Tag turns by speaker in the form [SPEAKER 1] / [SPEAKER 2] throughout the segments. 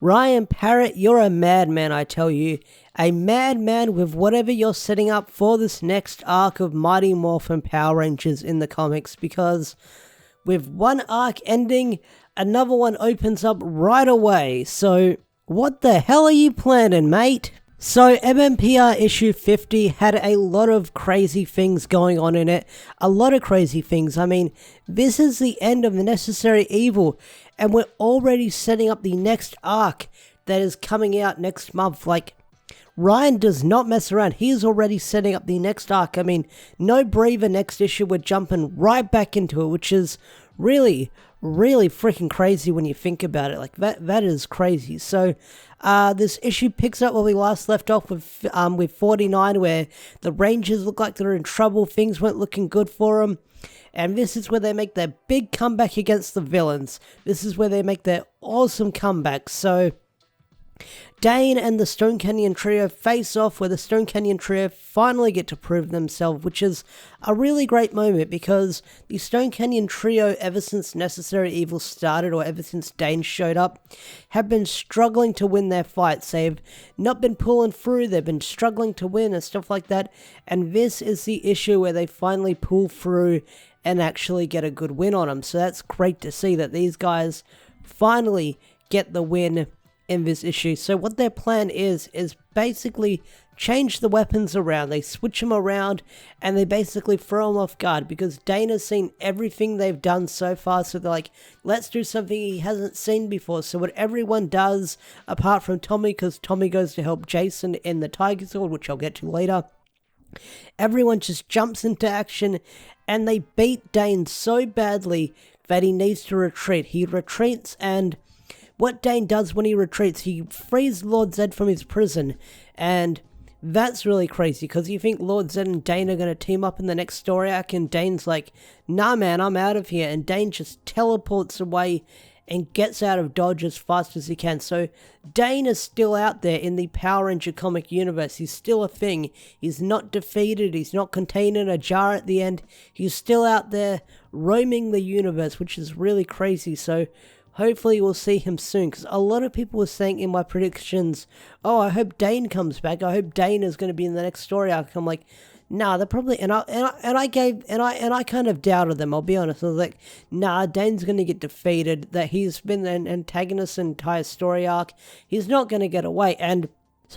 [SPEAKER 1] Ryan Parrott, you're a madman, I tell you. A madman with whatever you're setting up for this next arc of Mighty Morphin Power Rangers in the comics, because with one arc ending, another one opens up right away. So, what the hell are you planning, mate? So, MMPR issue 50 had a lot of crazy things going on in it. A lot of crazy things. I mean, this is the end of the Necessary Evil, and we're already setting up the next arc that is coming out next month. Like, Ryan does not mess around. He is already setting up the next arc. I mean, no breather next issue. We're jumping right back into it, which is really freaking crazy when you think about it. Like, that is crazy. So, this issue picks up where we last left off with 49, where the Rangers look like they're in trouble. Things weren't looking good for them. And this is where they make their big comeback against the villains. This is where they make their awesome comeback. So, Dane and the Stone Canyon Trio face off, where the Stone Canyon Trio finally get to prove themselves, which is a really great moment, because the Stone Canyon Trio, ever since Necessary Evil started, or ever since Dane showed up, have been struggling to win their fights. They've not been pulling through, they've been struggling to win and stuff like that, and this is the issue where they finally pull through and actually get a good win on them. So that's great to see that these guys finally get the win in this issue. So what their plan is basically change the weapons around. They switch them around and they basically throw them off guard, because Dane has seen everything they've done so far. So they're like, let's do something he hasn't seen before. So what everyone does, apart from Tommy, because Tommy goes to help Jason in the Tiger Sword, which I'll get to later, everyone just jumps into action and they beat Dane so badly that he needs to retreat. He retreats, and what Dane does when he retreats, he frees Lord Zedd from his prison, and that's really crazy, because you think Lord Zedd and Dane are going to team up in the next story arc, and Dane's like, nah man, I'm out of here, and Dane just teleports away and gets out of Dodge as fast as he can. So Dane is still out there in the Power Ranger comic universe. He's still a thing. He's not defeated. He's not contained in a jar at the end. He's still out there roaming the universe, which is really crazy. So hopefully we'll see him soon, because a lot of people were saying in my predictions, oh, I hope Dane comes back. I hope Dane is going to be in the next story arc. I'm like, nah, they're probably, and I kind of doubted them, I'll be honest. I was like, nah, Dane's going to get defeated, that he's been an antagonist in the entire story arc. He's not going to get away, and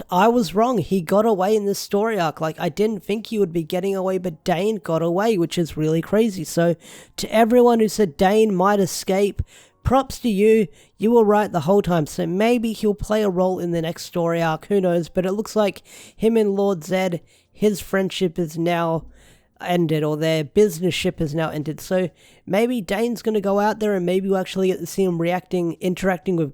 [SPEAKER 1] I was wrong. He got away in this story arc. Like, I didn't think he would be getting away, but Dane got away, which is really crazy. So, to everyone who said Dane might escape, props to you. You were right the whole time. So maybe he'll play a role in the next story arc. Who knows? But it looks like him and Lord Zedd, his friendship is now ended, or their business ship is now ended. So maybe Dane's going to go out there, and maybe we'll actually get to see him interacting with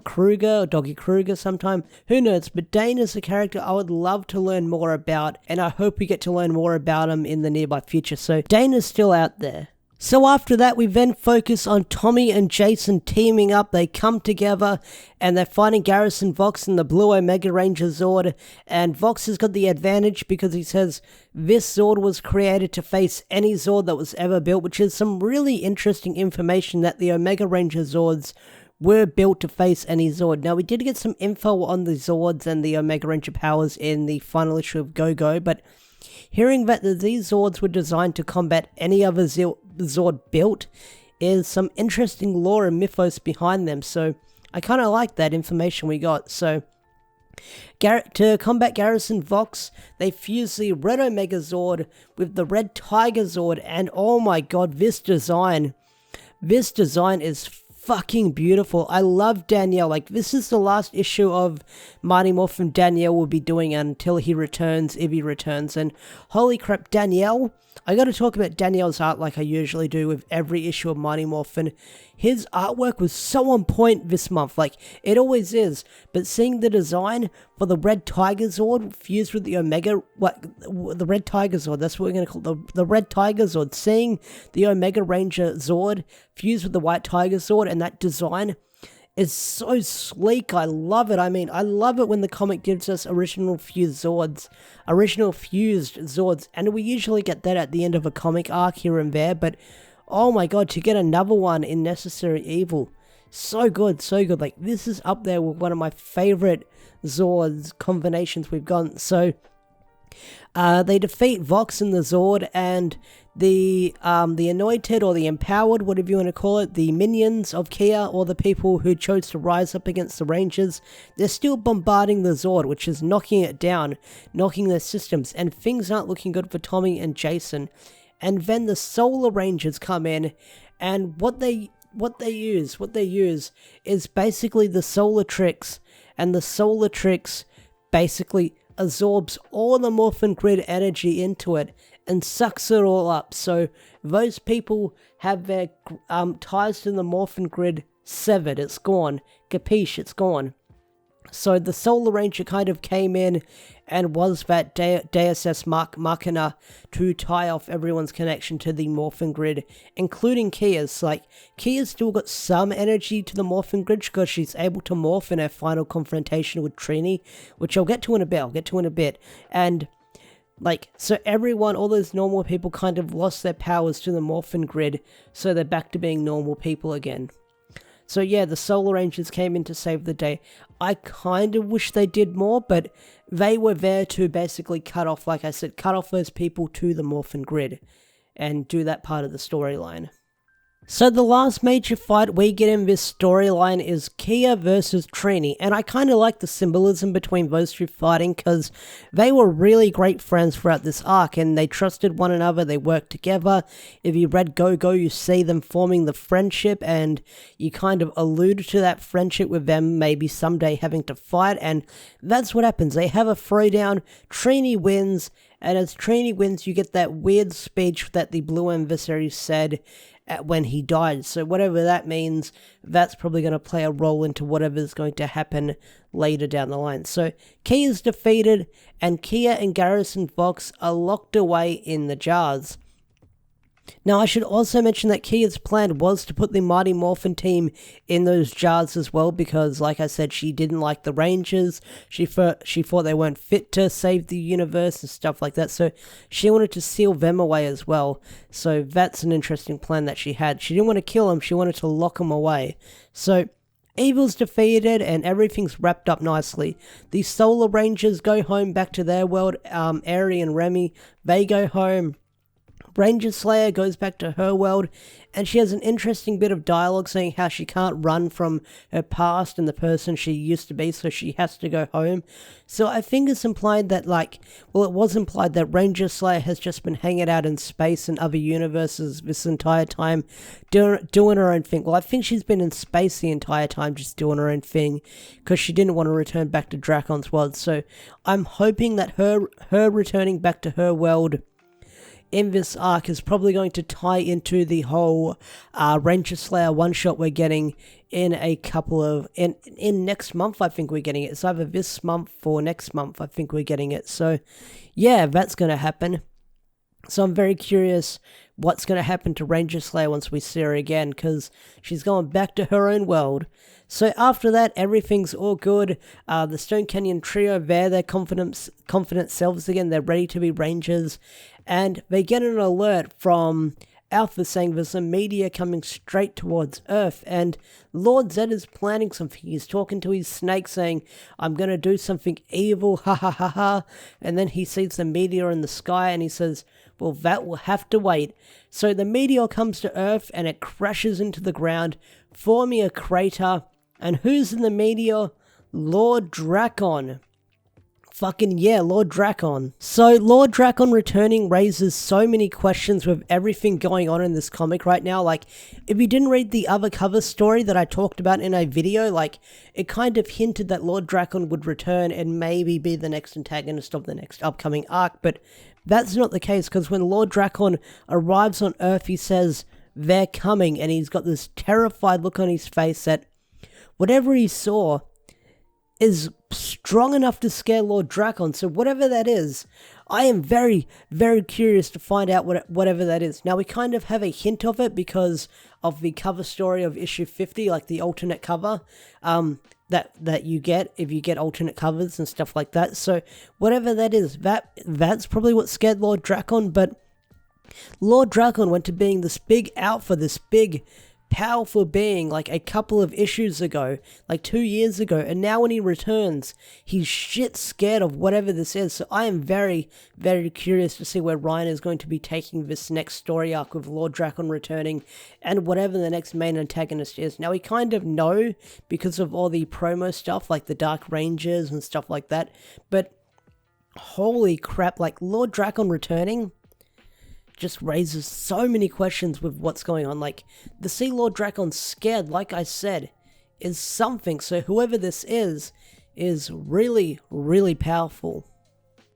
[SPEAKER 1] Kruger, or Doggy Kruger sometime. Who knows? But Dane is a character I would love to learn more about, and I hope we get to learn more about him in the nearby future. So Dane is still out there. So after that, we then focus on Tommy and Jason teaming up. They come together and they're fighting Garrison Vox in the Blue Omega Ranger Zord. And Vox has got the advantage because he says this Zord was created to face any Zord that was ever built, which is some really interesting information, that the Omega Ranger Zords were built to face any Zord. Now, we did get some info on the Zords and the Omega Ranger powers in the final issue of Go-Go, but hearing that these Zords were designed to combat any other Zord built is some interesting lore and mythos behind them. So I kind of like that information we got. So to combat Garrison Vox, they fuse the Red Omega Zord with the Red Tiger Zord, and oh my god, this design is fucking beautiful. I love Danielle. Like, this is the last issue of Mighty Morphin Danielle will be doing until he returns, if he returns. And holy crap, Danielle, I gotta talk about Danielle's art like I usually do with every issue of Mighty Morphin. His artwork was so on point this month, like, it always is. But seeing the design for the Red Tiger Zord fused with the Omega, the Red Tiger Zord, that's what we're gonna call the Red Tiger Zord. Seeing the Omega Ranger Zord fused with the White Tiger Zord, and that design is so sleek. I love it. I mean, I love it when the comic gives us original fused Zords, and we usually get that at the end of a comic arc here and there, but oh my god, to get another one in Necessary Evil So good, so good. Like, this is up there with one of my favorite Zords combinations we've gotten. So, they defeat Vox and the Zord, and the anointed or the empowered, whatever you want to call it, the minions of Kiya, or the people who chose to rise up against the Rangers, they're still bombarding the Zord, which is knocking it down, knocking their systems, and things aren't looking good for Tommy and Jason. And then the Solar Rangers come in, and what they use is basically the Solar Tricks, and the Solar Tricks basically absorbs all the Morphin grid energy into it and sucks it all up. So those people have their ties to the Morphin grid severed. It's gone. Capiche? It's gone. So the Solar Ranger kind of came in and was that Deus Ex Machina to tie off everyone's connection to the Morphin grid, including Kiya's. Like, Kiya's still got some energy to the Morphin grid because she's able to morph in her final confrontation with Trini, which I'll get to in a bit. And, like, so everyone, all those normal people kind of lost their powers to the Morphin grid, so they're back to being normal people again. So yeah, the Solar Rangers came in to save the day. I kind of wish they did more, but they were there to basically cut off, like I said, cut off those people to the Morphin grid and do that part of the storyline. So the last major fight we get in this storyline is Kiya versus Trini, and I kind of like the symbolism between those two fighting because they were really great friends throughout this arc, and they trusted one another, they worked together. If you read Go-Go, you see them forming the friendship, and you kind of allude to that friendship with them maybe someday having to fight, and that's what happens. They have a throwdown, Trini wins, and as Trini wins, you get that weird speech that the Blue Emissary said when he died. So whatever that means, that's probably going to play a role into whatever's going to happen later down the line. So Kiya's defeated, and Kiya and Garrison Vox are locked away in the jars. Now, I should also mention that Kiya's plan was to put the Mighty Morphin team in those jars as well, because, like I said, she didn't like the Rangers. She thought they weren't fit to save the universe and stuff like that, so she wanted to seal them away as well. So that's an interesting plan that she had. She didn't want to kill them, she wanted to lock them away. So Evil's defeated and everything's wrapped up nicely. The Solar Rangers go home back to their world. Aerie and Remy, they go home. Ranger Slayer goes back to her world, and she has an interesting bit of dialogue saying how she can't run from her past and the person she used to be, so she has to go home. So I think it's implied that, it was implied that Ranger Slayer has just been hanging out in space and other universes this entire time, doing her own thing. Well, I think she's been in space the entire time just doing her own thing, because she didn't want to return back to Drakon's world. So I'm hoping that her returning back to her world in this arc is probably going to tie into the whole Ranger Slayer one-shot we're getting in next month. I think we're getting it. It's either this month or next month. I think we're getting it. So yeah, that's going to happen. So I'm very curious what's going to happen to Ranger Slayer once we see her again, because she's going back to her own world. So after that, everything's all good. The Stone Canyon trio, they're their confident selves again. They're ready to be Rangers. And they get an alert from Alpha saying there's some meteor coming straight towards Earth. And Lord Zedd is planning something. He's talking to his snake saying, I'm going to do something evil, ha ha ha ha. And then he sees the meteor in the sky and he says, well, that will have to wait. So the meteor comes to Earth and it crashes into the ground, forming a crater. And who's in the meteor? Lord Drakkon. Fucking yeah, Lord Drakkon. So Lord Drakkon returning raises so many questions with everything going on in this comic right now. Like, if you didn't read the other cover story that I talked about in a video, it kind of hinted that Lord Drakkon would return and maybe be the next antagonist of the next upcoming arc, but that's not the case, because when Lord Drakkon arrives on Earth, he says, they're coming, and he's got this terrified look on his face that whatever he saw is strong enough to scare Lord Drakkon. So whatever that is, I am very, very curious to find out whatever that is. Now, we kind of have a hint of it because of the cover story of issue 50, like the alternate cover that you get if you get alternate covers and stuff like that. So whatever that is, that's probably what scared Lord Drakkon. But Lord Drakkon went to being this big alpha, this big powerful being like a couple of issues ago, like 2 years ago, and now when he returns, he's shit scared of whatever this is. So I am very, very curious to see where Ryan is going to be taking this next story arc with Lord Drakkon returning and whatever the next main antagonist is. Now we kind of know because of all the promo stuff like the Dark Rangers and stuff like that, but holy crap, like Lord Drakkon returning just raises so many questions with what's going on. Like, the see Lord Drakkon scared, like I said, is something. So whoever this is really, really powerful.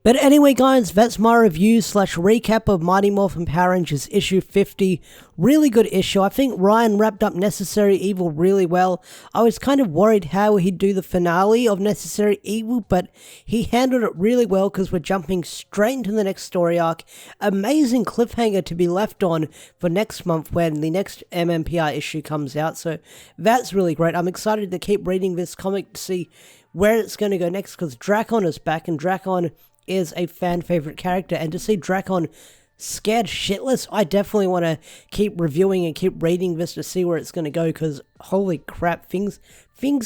[SPEAKER 1] But anyway guys, that's my review / recap of Mighty Morphin Power Rangers issue 50. Really good issue. I think Ryan wrapped up Necessary Evil really well. I was kind of worried how he'd do the finale of Necessary Evil, but he handled it really well because we're jumping straight into the next story arc. Amazing cliffhanger to be left on for next month when the next MMPR issue comes out, so that's really great. I'm excited to keep reading this comic to see where it's going to go next because Drakon is back, and Drakon is a fan favorite character, and to see Drakon scared shitless, I definitely want to keep reviewing and keep reading this to see where it's going to go, because holy crap, things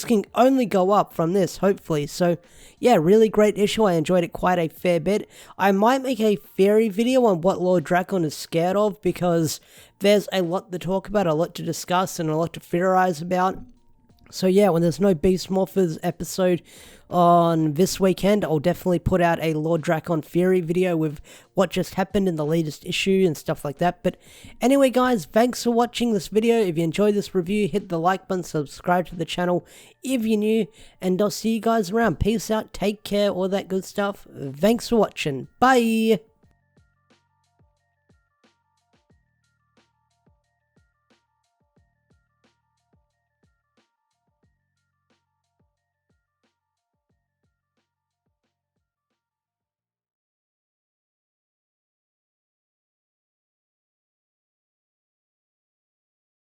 [SPEAKER 1] can only go up from this, hopefully. So yeah, really great issue. I enjoyed it quite a fair bit. I might make a theory video on what Lord Drakkon is scared of, because there's a lot to talk about, a lot to discuss, and a lot to theorize about. So yeah, when there's no Beast Morphers episode on this weekend, I'll definitely put out a Lord Drakkon theory video with what just happened in the latest issue and stuff like that. But anyway guys, thanks for watching this video. If you enjoyed this review, hit the like button, subscribe to the channel if you're new, and I'll see you guys around. Peace out, take care, all that good stuff. Thanks for watching. Bye!